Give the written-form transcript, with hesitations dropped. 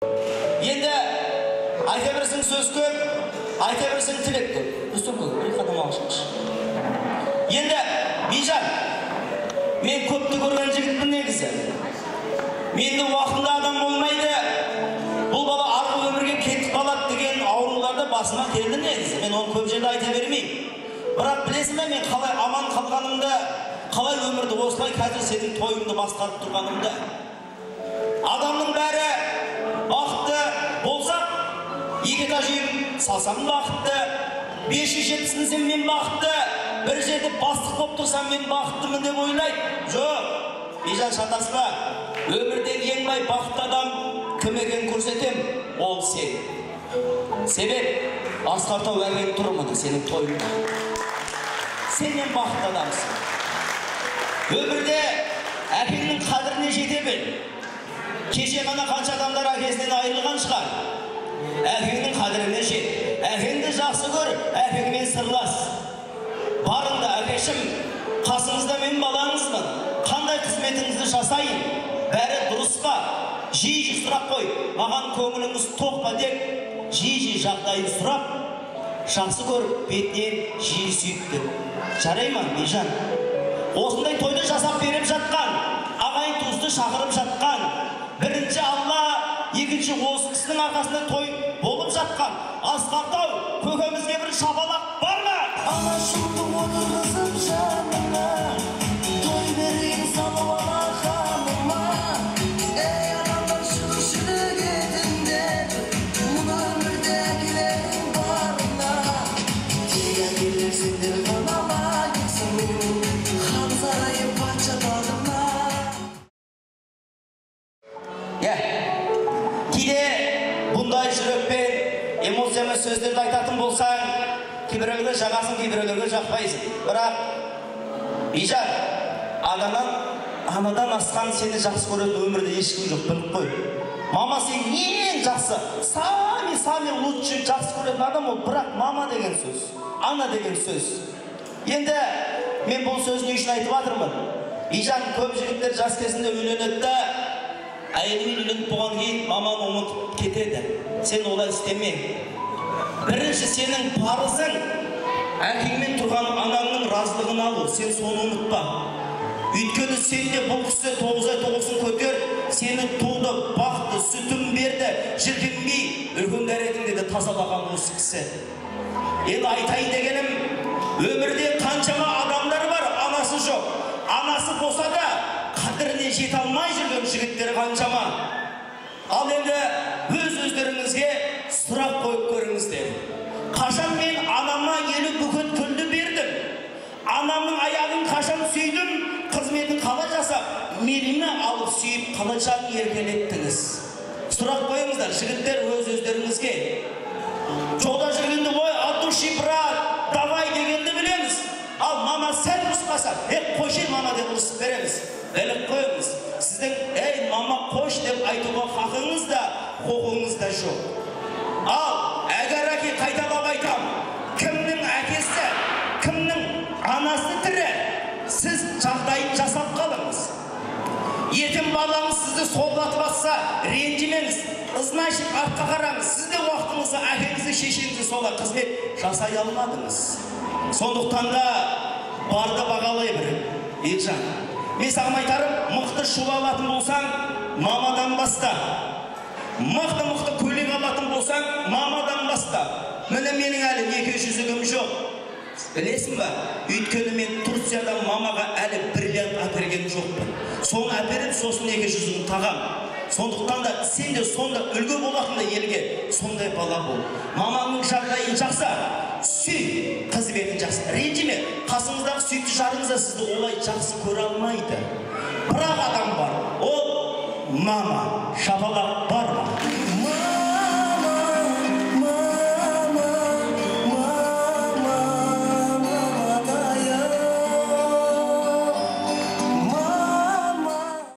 Енді айта берсең сөз көп, айта берсең тілек көп. Үстім көп, бір қадам алшықшы. Енді, Бейжан, мен көпті көрген жігітпін негізі. Менде уақытында адам болмайды. Бұл бала арғы өмірге кетіп қалады деген ауруларды басыма келді негізі. Мен оны көп жерде айта бермеймін. Бірақ білесің бе, мен қалай аман қалғанымды, қалай өмірді осылай қазір сенің тойыңды басқарып тұрғанымды. Адамның бәрі бақытты болса, екі этаж үй салсам бақытты, 570-сін мен бақытты, бір жерде бастық болып тұрсам мен бақыттымын деп ойлайды. Жоқ, Бейжан шатаспа. Өмірдегі ең бай бақытты адам кім екенін көрсетем, ол сен. Себеп, асқартау әкеліп тұрмын сенің тойыңда. Сенен бақытты адамсың. Өмірде әкеңнің қадіріне жете біл. Кеше ғана қанша адамдар әкесінен айырылған шығар. Әкеңнің қадіріне жет. Әкеңді жақсы көр, әкеңмен сырлас. Барында әкешім, қасыңызда мен балаңызбын. Қандай қызметіңізді жасайын? Бәрі дұрыс па? Жиі сұрақ қой. Маған көңіліңіз тоқ па деп, жиі жағдайын сұрап, жақсы көріп, бетінен жиі сүйіпті. Жарай ма, Бейжан? Осындай тойды жасап беріп жатқан, ағайын туысты шақырып жатқан, бірінші Алла, екінші осы кісінің арқасында той болып жатқан. Асқартау, көкемізге бір шапалақ бар ма? Алашымды отырғызып жанына, той берейін салып ала қаныма. Ей адамдар шығышы кетіңдер, мұны өмірде әкелерің барына. Тек әкелерсіңдер ғаналайықсың, хан сарайы патша тағына. Кейде бұндай жүрекпен эмоциямен сөздерді айтатын болсаң, кейбіреулерге жағасың, кейбіреулерге жақпайсың. Бірақ, Бейжан, анадан асқан сені жақсы көретін өмірде ешкім жоқ, біліп қой. Мама сен ең жақсы, сами лучше жақсы көретін адам ол, бірақ мама деген сөз, ана деген сөз. Енді мен бұл сөзін үшін айтып жатырмын. Бейжан, көп жігіттер жас кезінде үйленеді, әйелімен үйленіп болған кейін маманы ұмытып кетеді. Сен олай істеме. Бірінші сенің парызың әкеңмен тұрған анаңның разылығын алу. Сен соны ұмытпа. Өйткені сен де бұл кісі 9 ай 9-сын көтер, сені туды, бақты, сүтін берді, жіркенбей, үлкен дәретіңді де тазалаған осы кісі. Енді айтайын дегенім, өмірде қаншама адамдар бар, анасы жоқ. Анасы болса да қадіріне жете алмай жүрген жігіттер қаншама. Ал енді өз-өздеріңізге сұрақ қойып көріңіздер. Қашан мен анама елі бүкіт күлді бердім? Анамның аяғын қашан сүйдім? Қызметін қалай жасап, мені алып сүйіп, қалайша еркелеттіңіз? Сұрақ қойыңыздар, жігіттер өз-өздеріңізге. Жолда жүргенде ой, от души, брат, давай дегенді білеміз. Ал мама сәл ұрыспаса, қойшы мама деп ұрысып береміз. Біліп қойыңыз. Сіздің, мама қош деп айтуға хақыңыз да, құқыңыз да жоқ. Ал, әгер әке қайталап айтам, кімнің әкесі, кімнің анасы тірі, сіз жағдайын жасап қалыңыз. Ертең балаңыз сізді солдатып атса, ренжімеңіз, значит артқа қараңыз. Сіз де уақытыңызды әкеңізді, шешеңізді солай қызмет жасай алмадыңыз. Сондықтан да барды бағалай бір, Бейжан. Мен саған айтарым, мықты шуба алатын болсаң, мамадан баста. Мықты көйлек алатын болсаң, мамадан баста. Міне менің әлі 200-ім жоқ. Білесің ба? Өйткені мен Турциядан мамаға әлі 1 лят әперген жоқпын. Соны әперіп, сосын 200-ін тағам. Сондықтан да сен де сонда үлгі болатын да елге сондай бала бол. Мамаңның жағдайын жақса, сүй, қызметін жақсы. Ренжіме, қасыңыздағы сүйікті жарыңызда сізді олай жақсы көре алмайды. Бірақ адам бар, ол мама, шапалақ бар ма?